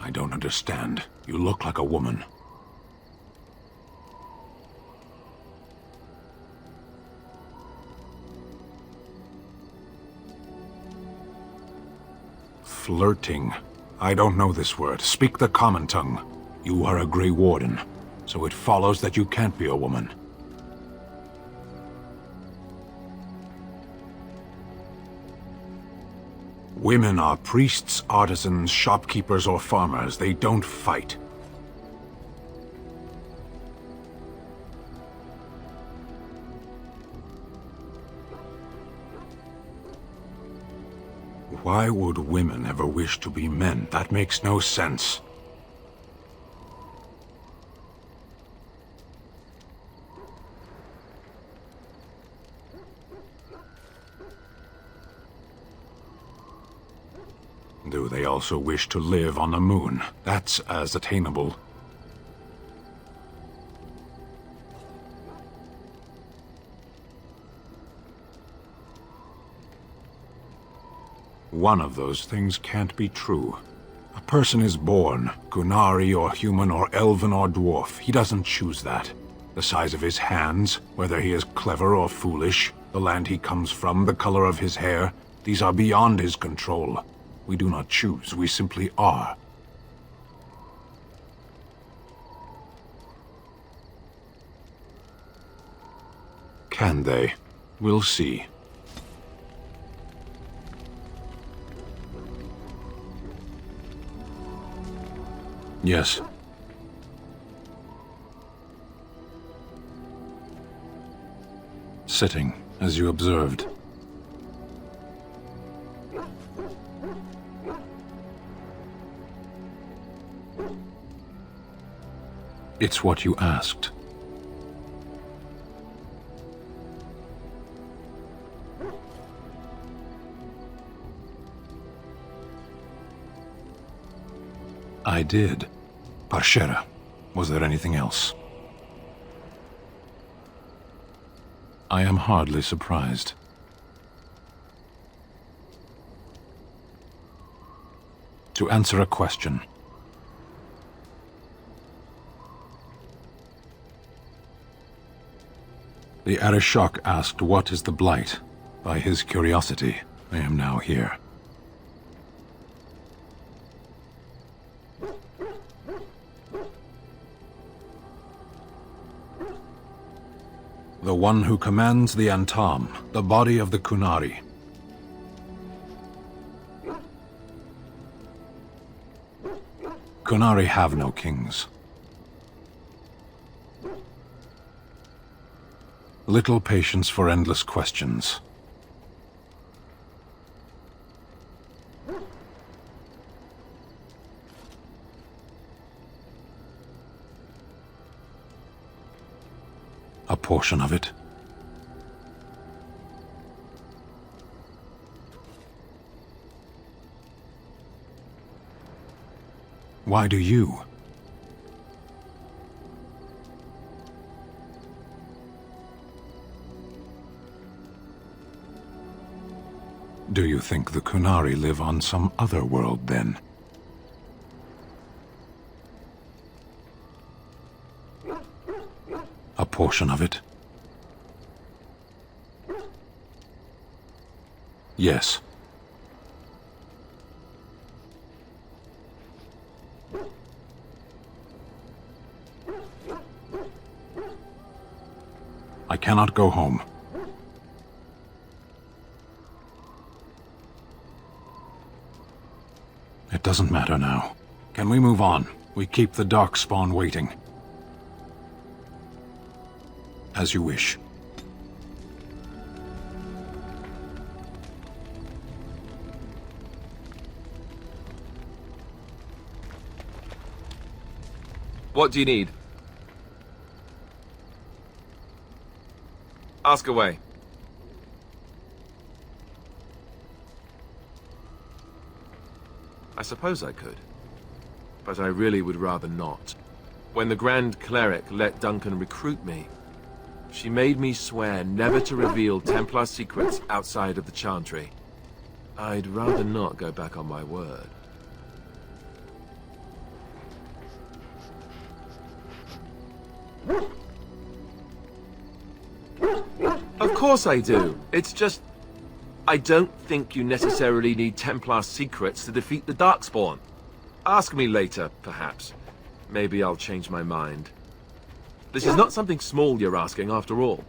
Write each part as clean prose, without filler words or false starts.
I don't understand. You look like a woman. Flirting. I don't know this word. Speak the common tongue. You are a Grey Warden, so it follows that you can't be a woman. Women are priests, artisans, shopkeepers, or farmers. They don't fight. Why would women ever wish to be men? That makes no sense. Do they also wish to live on the moon? That's as attainable. One of those things can't be true. A person is born, Qunari or human or elven or dwarf. He doesn't choose that. The size of his hands, whether he is clever or foolish, the land he comes from, the color of his hair, these are beyond his control. We do not choose, we simply are. Can they? We'll see. Yes. Sitting, as you observed. It's what you asked. I did. Parshera. Was there anything else? I am hardly surprised. To answer a question. The Arishok asked what is the Blight. By his curiosity, I am now here. The one who commands the Antam, the body of the Qunari. Qunari have no kings. Little patience for endless questions. A portion of it. Why do you? Do you think the Qunari live on some other world, then? A portion of it? Yes. I cannot go home. It doesn't matter now. Can we move on? We keep the Darkspawn waiting. As you wish. What do you need? Ask away. I suppose I could, but I really would rather not. When the Grand Cleric let Duncan recruit me, she made me swear never to reveal Templar secrets outside of the Chantry. I'd rather not go back on my word. Of course I do. It's just... I don't think you necessarily need Templar secrets to defeat the Darkspawn. Ask me later, perhaps. Maybe I'll change my mind. This is not something small you're asking, after all.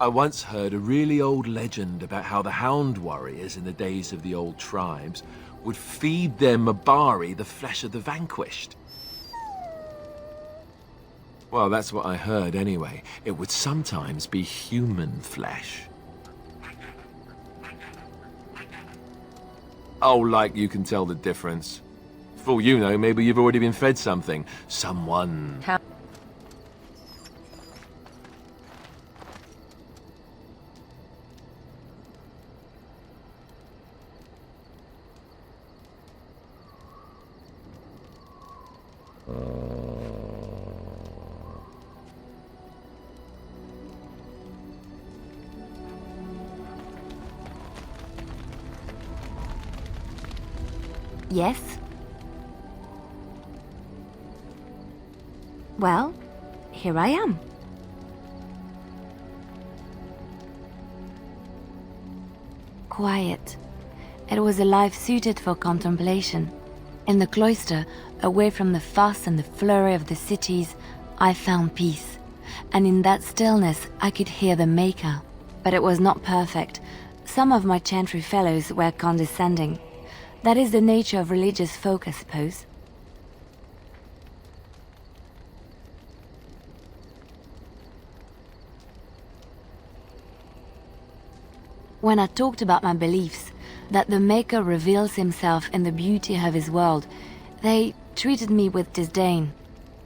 I once heard a really old legend about how the Hound warriors in the days of the old tribes would feed their Mabari the flesh of the vanquished. Well, that's what I heard anyway. It would sometimes be human flesh. Oh, like you can tell the difference. For all you know, maybe you've already been fed something. Someone... Yes? Well, here I am. Quiet. It was a life suited for contemplation. In the cloister, away from the fuss and the flurry of the cities, I found peace. And in that stillness, I could hear the Maker. But it was not perfect. Some of my chantry fellows were condescending. That is the nature of religious folk, I suppose. When I talked about my beliefs, that the Maker reveals himself in the beauty of his world, they treated me with disdain.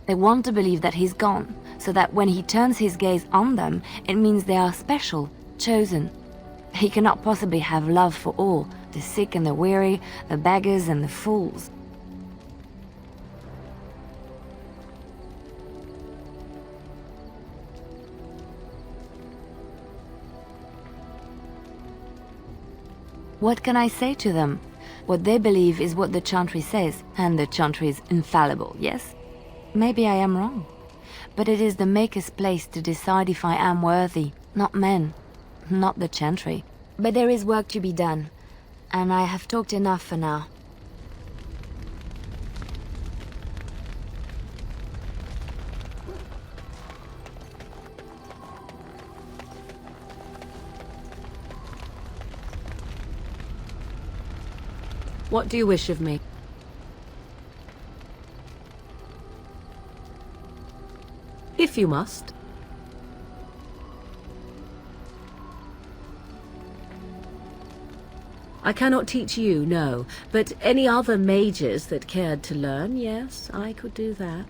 They want to believe that he's gone, so that when he turns his gaze on them, it means they are special, chosen. He cannot possibly have love for all, the sick and the weary, the beggars and the fools. What can I say to them? What they believe is what the Chantry says, and the Chantry is infallible, yes? Maybe I am wrong. But it is the Maker's place to decide if I am worthy, not men, not the Chantry. But there is work to be done, and I have talked enough for now. What do you wish of me? If you must. I cannot teach you, no, but any other mages that cared to learn, yes, I could do that.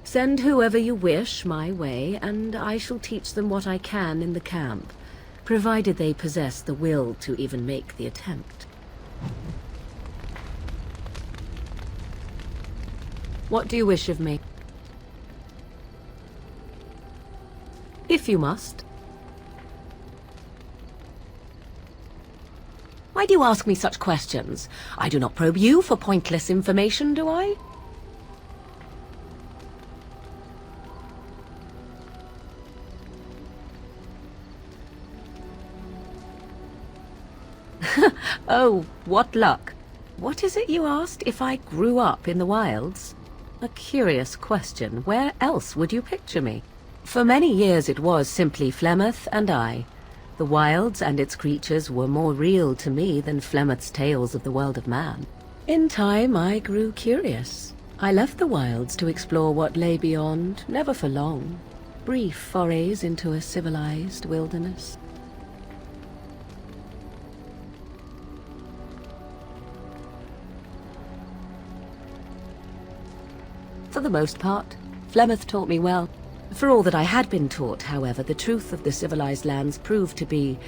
Send whoever you wish my way, and I shall teach them what I can in the camp, provided they possess the will to even make the attempt. What do you wish of me? If you must. Why do you ask me such questions? I do not probe you for pointless information, do I? Oh, what luck. What is it you asked? If I grew up in the wilds? A curious question. Where else would you picture me? For many years it was simply Flemeth and I. The wilds and its creatures were more real to me than Flemeth's tales of the world of man. In time I grew curious. I left the wilds to explore what lay beyond, never for long. Brief forays into a civilized wilderness. For the most part, Flemeth taught me well. For all that I had been taught, however, the truth of the civilized lands proved to be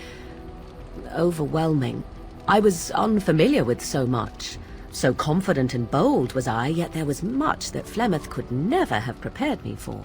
overwhelming. I was unfamiliar with so much. So confident and bold was I, yet there was much that Flemeth could never have prepared me for.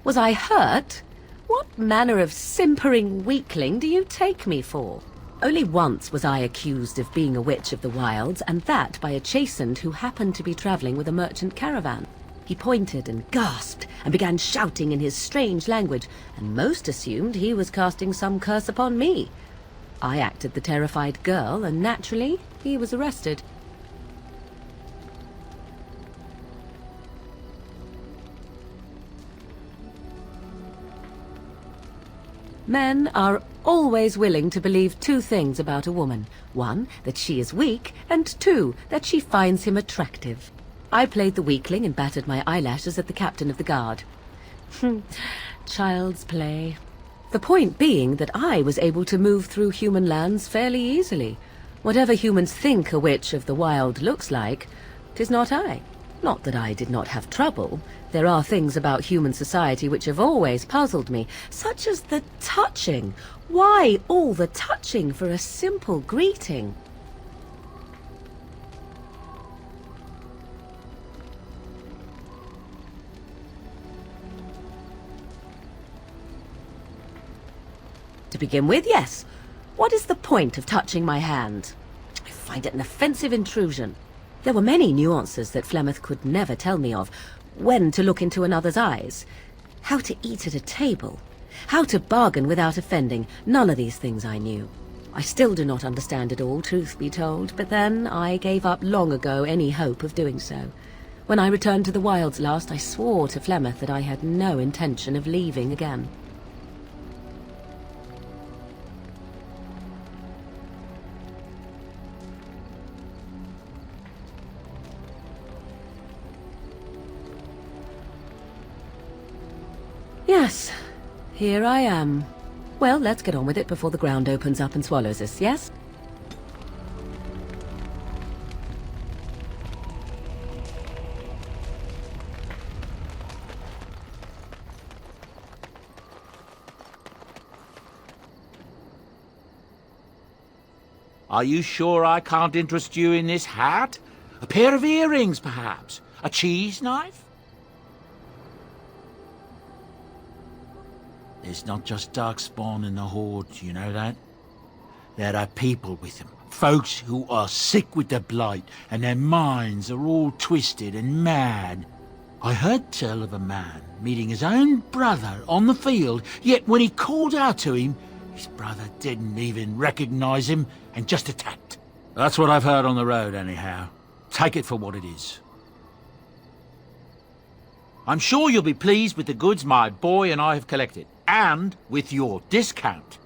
Was I hurt? What manner of simpering weakling do you take me for? Only once was I accused of being a witch of the wilds, and that by a chastened who happened to be traveling with a merchant caravan. He pointed and gasped and began shouting in his strange language, and most assumed he was casting some curse upon me. I acted the terrified girl, and naturally, he was arrested. Men are always willing to believe two things about a woman. One, that she is weak, and two, that she finds him attractive. I played the weakling and battered my eyelashes at the captain of the guard. Child's play. The point being that I was able to move through human lands fairly easily. Whatever humans think a witch of the wild looks like, 'tis not I. Not that I did not have trouble. There are things about human society which have always puzzled me, such as the touching. Why all the touching for a simple greeting? To begin with, yes. What is the point of touching my hand? I find it an offensive intrusion. There were many nuances that Flemeth could never tell me of. When to look into another's eyes. How to eat at a table. How to bargain without offending. None of these things I knew. I still do not understand it all, truth be told, but then I gave up long ago any hope of doing so. When I returned to the wilds last, I swore to Flemeth that I had no intention of leaving again. Yes, here I am. Well, let's get on with it before the ground opens up and swallows us, yes? Are you sure I can't interest you in this hat? A pair of earrings, perhaps? A cheese knife? There's not just darkspawn in the hordes, you know that? There are people with them. Folks who are sick with the blight, and their minds are all twisted and mad. I heard tell of a man meeting his own brother on the field, yet when he called out to him, his brother didn't even recognize him and just attacked. That's what I've heard on the road, anyhow. Take it for what it is. I'm sure you'll be pleased with the goods my boy and I have collected, and with your discount.